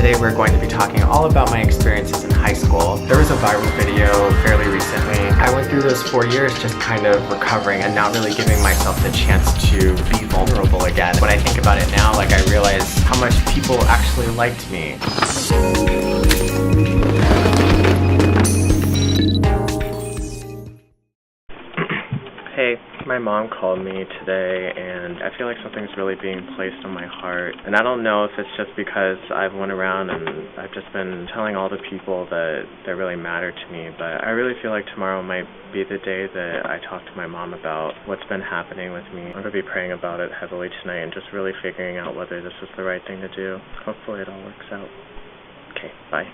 Today we're going to be talking all about my experiences in high school. There was a viral video fairly recently. I went through those 4 years just kind of recovering and not really giving myself the chance to be vulnerable again. When I think about it now, like, I realize how much people actually liked me. Hey, my mom called me today and I feel like something's really being placed on my heart. And I don't know if it's just because I've went around and I've just been telling all the people that really matter to me, but I really feel like tomorrow might be the day that I talk to my mom about what's been happening with me. I'm going to be praying about it heavily tonight and just really figuring out whether this is the right thing to do. Hopefully it all works out. Okay, bye.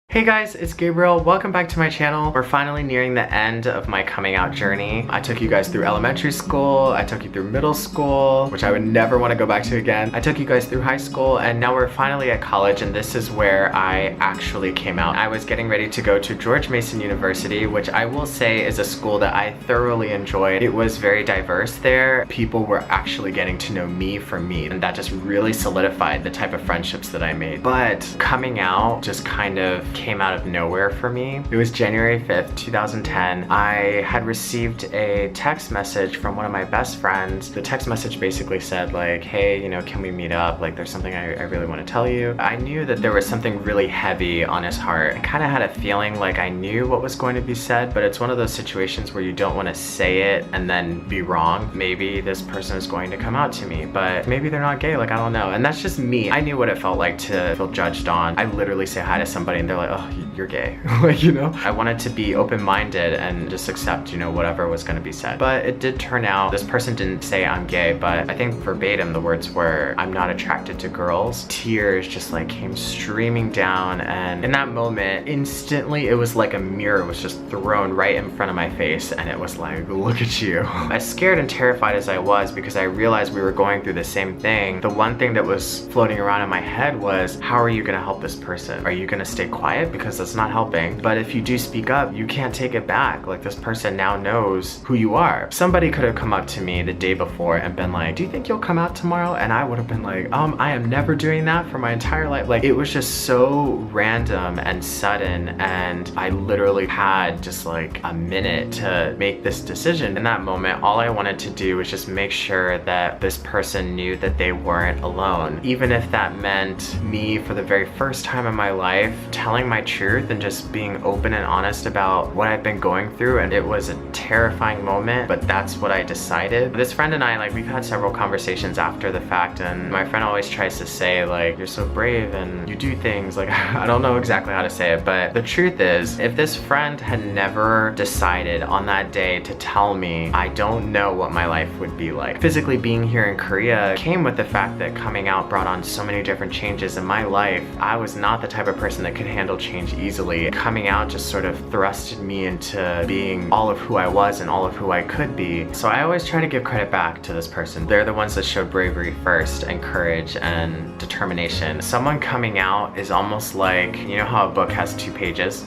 Hey guys, it's Gabriel. Welcome back to my channel. We're finally nearing the end of my coming out journey. I took you guys through elementary school, I took you through middle school, which I would never want to go back to again. I took you guys through high school, and now we're finally at college, and this is where I actually came out. I was getting ready to go to George Mason University, which I will say is a school that I thoroughly enjoyed. It was very diverse there. People were actually getting to know me for me, and that just really solidified the type of friendships that I made. But coming out just kind of came out of nowhere for me. It was January 5th, 2010. I had received a text message from one of my best friends. The text message basically said like, hey, you know, can we meet up? Like, there's something I really want to tell you. I knew that there was something really heavy on his heart. I kind of had a feeling like I knew what was going to be said, but it's one of those situations where you don't want to say it and then be wrong. Maybe this person is going to come out to me, but maybe they're not gay, like, I don't know. And that's just me. I knew what it felt like to feel judged on. I literally say hi to somebody and they're like, oh, you're gay. Like, you know, I wanted to be open-minded and just accept, you know, whatever was going to be said. But it did turn out, this person didn't say I'm gay, but I think verbatim the words were, I'm not attracted to girls. Tears just like came streaming down, and in that moment, instantly it was like a mirror was just thrown right in front of my face, and it was like, look at you. As scared and terrified as I was, because I realized we were going through the same thing, the one thing that was floating around in my head was, how are you going to help this person? Are you going to stay quiet? Because that's not helping. But if you do speak up, you can't take it back. Like, this person now knows who you are. Somebody could have come up to me the day before and been like, do you think you'll come out tomorrow? And I would have been like, I am never doing that for my entire life. Like, it was just so random and sudden, and I literally had just like a minute to make this decision. In that moment, all I wanted to do was just make sure that this person knew that they weren't alone. Even if that meant me, for the very first time in my life, telling my truth and just being open and honest about what I've been going through. And it was a terrifying moment, but that's what I decided. This friend and I, like, we've had several conversations after the fact, and my friend always tries to say like, you're so brave and you do things, like, I don't know exactly how to say it, but the truth is, if this friend had never decided on that day to tell me, I don't know what my life would be like. Physically being here in Korea came with the fact that coming out brought on so many different changes in my life. I was not the type of person that could handle change easily. Coming out just sort of thrusted me into being all of who I was and all of who I could be. So I always try to give credit back to this person. They're the ones that showed bravery first, and courage and determination. Someone coming out is almost like, you know how a book has 2 pages?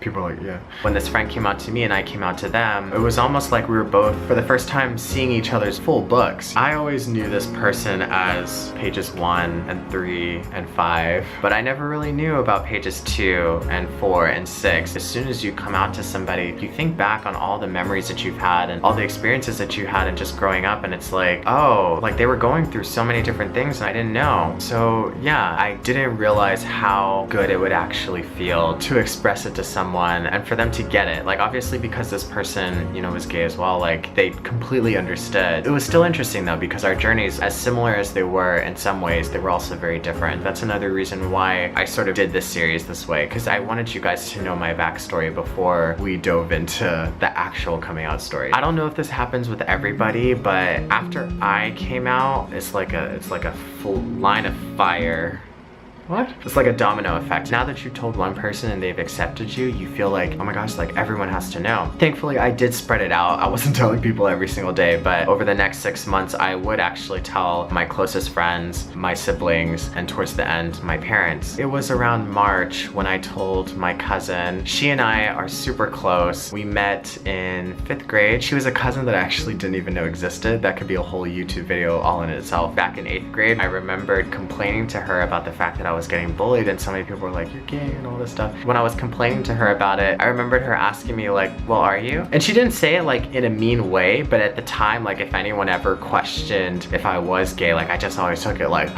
People are like, yeah. When this friend came out to me and I came out to them, it was almost like we were both, for the first time, seeing each other's full books. I always knew this person as pages 1 and 3 and 5, but I never really knew about pages 2 and 4 and 6. As soon as you come out to somebody, you think back on all the memories that you've had and all the experiences that you had and just growing up, and it's like, oh, like they were going through so many different things and I didn't know. So yeah, I didn't realize how good it would actually feel to express it to someone and for them to get it. Like, obviously because this person, you know, was gay as well, like, they completely understood. It was still interesting though, because our journeys, as similar as they were in some ways, they were also very different. That's another reason why I sort of did this series this way, because I wanted you guys to know my backstory before we dove into the actual coming out story. I don't know if this happens with everybody, but after I came out, it's like a full line of fire what? It's like a domino effect. Now that you've told one person and they've accepted you, you feel like, oh my gosh, like everyone has to know. Thankfully, I did spread it out. I wasn't telling people every single day, but over the next 6 months, I would actually tell my closest friends, my siblings, and towards the end, my parents. It was around March when I told my cousin. She and I are super close. We met in 5th grade. She was a cousin that I actually didn't even know existed. That could be a whole YouTube video all in itself. Back in 8th grade, I remembered complaining to her about the fact that I was getting bullied and so many people were like, you're gay and all this stuff. When I was complaining to her about it, I remembered her asking me like, well, are you? And she didn't say it like in a mean way, but at the time, like if anyone ever questioned if I was gay, like I just always took it like,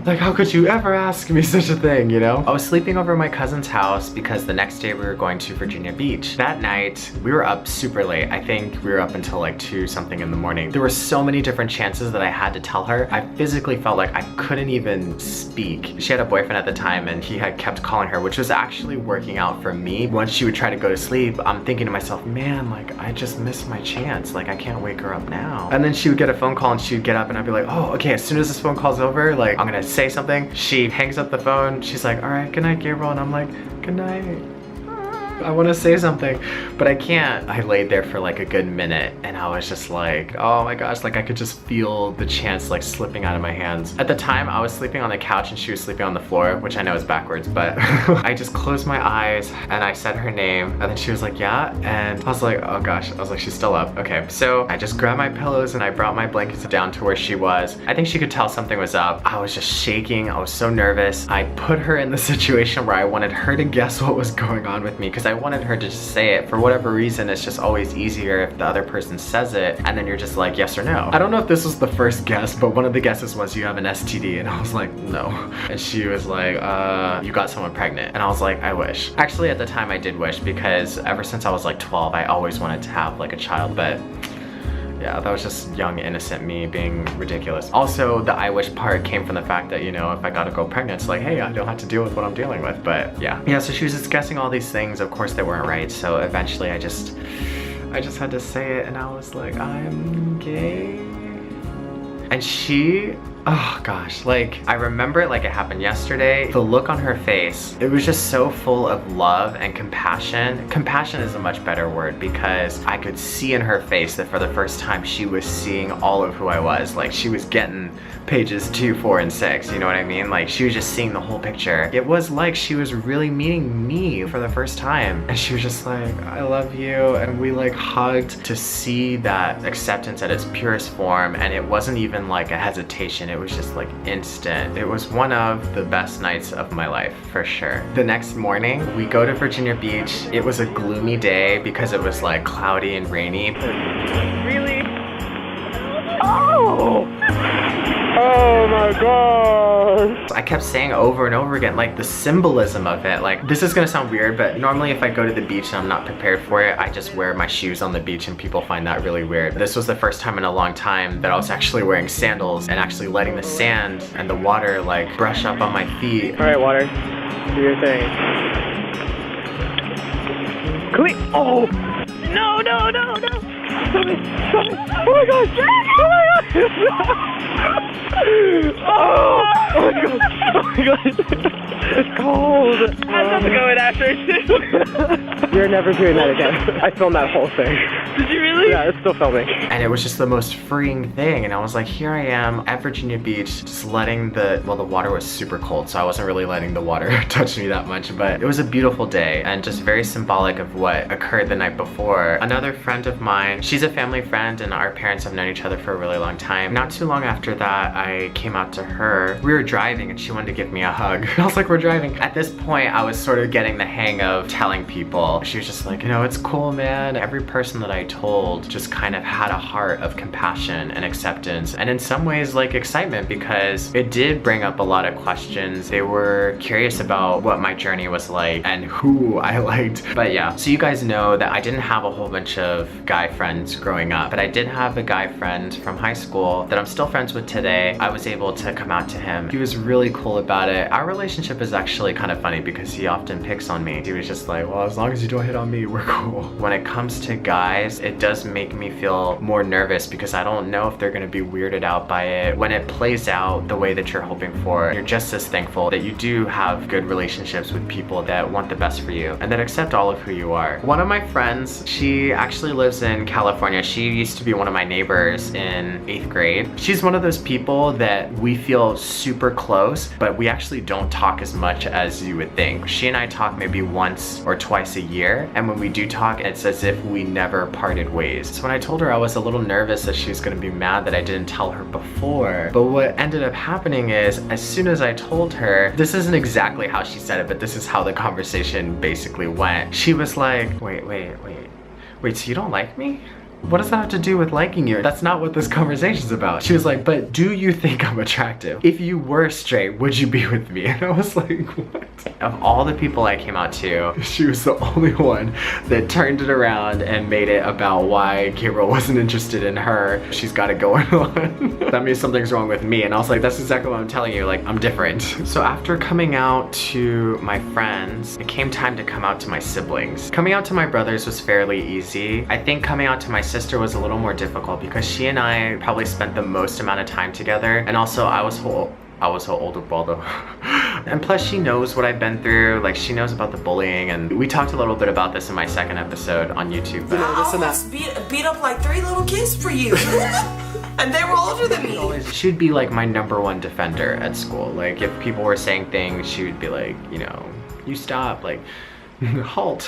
like how could you ever ask me such a thing, you know? I was sleeping over at my cousin's house because the next day we were going to Virginia Beach. That night, we were up super late. I think we were up until like 2 something in the morning. There were so many different chances that I had to tell her. I physically felt like I couldn't even speak. She had a boyfriend at the time and he had kept calling her, which was actually working out for me. Once she would try to go to sleep, I'm thinking to myself, man, like I just missed my chance. Like I can't wake her up now. And then she would get a phone call and she would get up and I'd be like, oh, okay, as soon as this phone call's over, like I'm gonna say something. She hangs up the phone. She's like, all right, good night, Gabriel. And I'm like, good night. I want to say something, but I can't. I laid there for like a good minute and I was just like, oh my gosh, like I could just feel the chance like slipping out of my hands. At the time, I was sleeping on the couch and she was sleeping on the floor, which I know is backwards, but I just closed my eyes and I said her name and then she was like, yeah. And I was like, oh gosh, I was like, she's still up. Okay, so I just grabbed my pillows and I brought my blankets down to where she was. I think she could tell something was up. I was just shaking. I was so nervous. I put her in the situation where I wanted her to guess what was going on with me because I wanted her to just say it. For whatever reason, it's just always easier if the other person says it and then you're just like yes or no. I don't know if this was the first guess, but one of the guesses was you have an STD and I was like, no. And she was like, you got someone pregnant. And I was like, I wish. Actually, at the time I did wish because ever since I was like 12, I always wanted to have like a child, but yeah, that was just young, innocent me being ridiculous. Also, the I wish part came from the fact that, you know, if I got a girl pregnant, it's like, hey, I don't have to deal with what I'm dealing with, but yeah. Yeah, so she was just guessing all these things. Of course, they weren't right, so eventually I just had to say it and I was like, I'm gay. And she, oh gosh, like I remember it like it happened yesterday. The look on her face, it was just so full of love and compassion. Compassion is a much better word because I could see in her face that for the first time she was seeing all of who I was. Like she was getting pages 2, 4, and 6, you know what I mean? Like she was just seeing the whole picture. It was like she was really meeting me for the first time. And she was just like, I love you. And we like hugged to see that acceptance at its purest form. And it wasn't even like a hesitation. It was just like instant. It was one of the best nights of my life, for sure. The next morning, we go to Virginia Beach. It was a gloomy day because it was like cloudy and rainy. Really? Oh! Oh my gosh. I kept saying over and over again, like the symbolism of it. Like this is gonna sound weird, but normally if I go to the beach and I'm not prepared for it, I just wear my shoes on the beach and people find that really weird. This was the first time in a long time that I was actually wearing sandals and actually letting the sand and the water like brush up on my feet. All right, water, do your thing. Oh! No, no, no, no! Stop it! Stop it! Oh my gosh! Oh my gosh! Oh! Oh my gosh! Oh my gosh! It's cold! I have to go in after too. You're never doing that again. I filmed that whole thing. Did you really? Yeah, it's still filming. And it was just the most freeing thing. And I was like, here I am at Virginia Beach, just letting the water was super cold, so I wasn't really letting the water touch me that much, but it was a beautiful day and just very symbolic of what occurred the night before. Another friend of mine, she's a family friend and our parents have known each other for a really long time. Not too long after that, I came out to her. We were driving and she wanted to give me a hug. I was like, we're driving. At this point, I was sort of getting the hang of telling people. She was just like, you know, it's cool, man. Every person that I told just kind of had a heart of compassion and acceptance and in some ways like excitement because it did bring up a lot of questions. They were curious about what my journey was like and who I liked. But yeah, so you guys know that I didn't have a whole bunch of guy friends growing up, but I did have a guy friend from high school that I'm still friends with today. I was able to come out to him. He was really cool about it. Our relationship is actually kind of funny because he often picks on me. He was just like, well, as long as you don't hit on me, we're cool. When it comes to guys, it does make me feel more nervous because I don't know if they're gonna be weirded out by it. When it plays out the way that you're hoping for, you're just as thankful that you do have good relationships with people that want the best for you and that accept all of who you are. One of my friends, she actually lives in California. She used to be one of my neighbors in 8th grade. She's one of those people that we feel super close, but we actually don't talk as much as you would think. She and I talk maybe once or twice a year, and when we do talk, it's as if we never parted ways. So when I told her, I was a little nervous that she was gonna be mad that I didn't tell her before. But what ended up happening is, as soon as I told her, this isn't exactly how she said it, but this is how the conversation basically went. She was like, wait, so you don't like me? What does that have to do with liking you? That's not what this conversation's about. She was like, but do you think I'm attractive? If you were straight, would you be with me? And I was like, what? Of all the people I came out to, she was the only one that turned it around and made it about why Gabriel wasn't interested in her. She's got it going on. That means something's wrong with me. And I was like, that's exactly what I'm telling you. Like, I'm different. So after coming out to my friends, it came time to come out to my siblings. Coming out to my brothers was fairly easy. I think coming out to my sister was a little more difficult because she and I probably spent the most amount of time together, and also I was her older brother. And plus she knows what I've been through, like she knows about the bullying, and we talked a little bit about this in my second episode on YouTube. I almost beat up like 3 little kids for you. And they were older than me. She'd be like my #1 defender at school. Like if people were saying things, she would be like, you know, you stop, like, halt.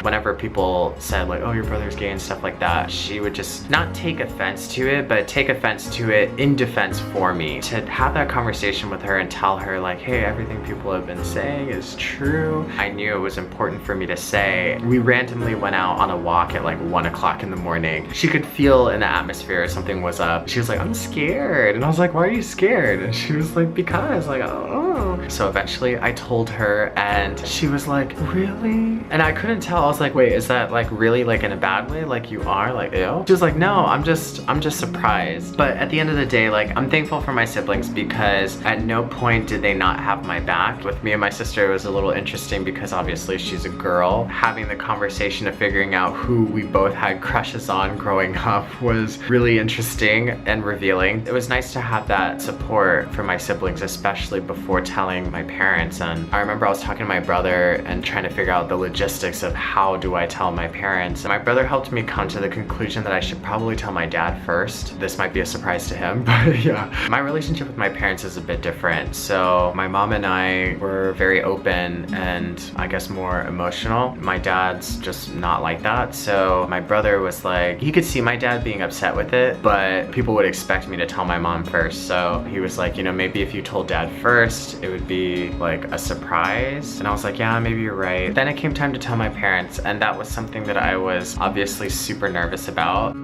Whenever people said like, oh, your brother's gay and stuff like that, she would just not take offense to it, but take offense to it in defense for me. To have that conversation with her and tell her like, hey, everything people have been saying is true. I knew it was important for me to say. We randomly went out on a walk at like 1 o'clock in the morning. She could feel in the atmosphere something was up. She was like, I'm scared. And I was like, why are you scared? And she was like, because, like, oh. So eventually I told her, and she was like, really? And I couldn't tell. I was like, wait, is that like really like in a bad way? Like you are like, ew? She was like, no, I'm just surprised. But at the end of the day, like I'm thankful for my siblings because at no point did they not have my back. With me and my sister, it was a little interesting because obviously she's a girl. Having the conversation of figuring out who we both had crushes on growing up was really interesting and revealing. It was nice to have that support for my siblings, especially before telling my parents. And I remember I was talking to my brother and trying to figure out the logistics of how do I tell my parents. And my brother helped me come to the conclusion that I should probably tell my dad first. This might be a surprise to him, but yeah. My relationship with my parents is a bit different. So my mom and I were very open and I guess more emotional. My dad's just not like that. So my brother was like, he could see my dad being upset with it, but people would expect me to tell my mom first. So he was like, you know, maybe if you told dad first, it would be like a surprise. And I was like, yeah, maybe you're right. Then it came time to tell my parents, and that was something that I was obviously super nervous about.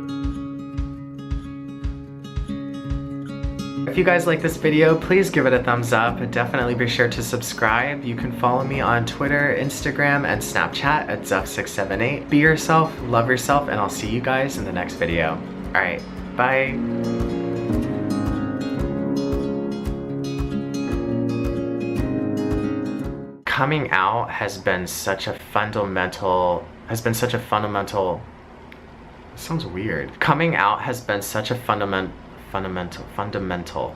If you guys like this video, please give it a thumbs up and definitely be sure to subscribe. You can follow me on Twitter, Instagram, and Snapchat at Zuff678. Be yourself, love yourself, and I'll see you guys in the next video. All right, bye. Coming out has been such a fundamental, sounds weird. Coming out has been such a fundamental,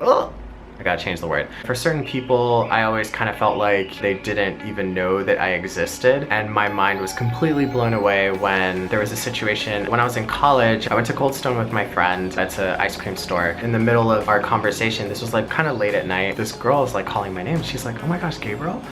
ugh, I gotta change the word. For certain people, I always kind of felt like they didn't even know that I existed, and my mind was completely blown away when there was a situation. When I was in college, I went to Cold Stone with my friend. That's an ice cream store. In the middle of our conversation, this was like kind of late at night, this girl is like calling my name. She's like, oh my gosh, Gabriel?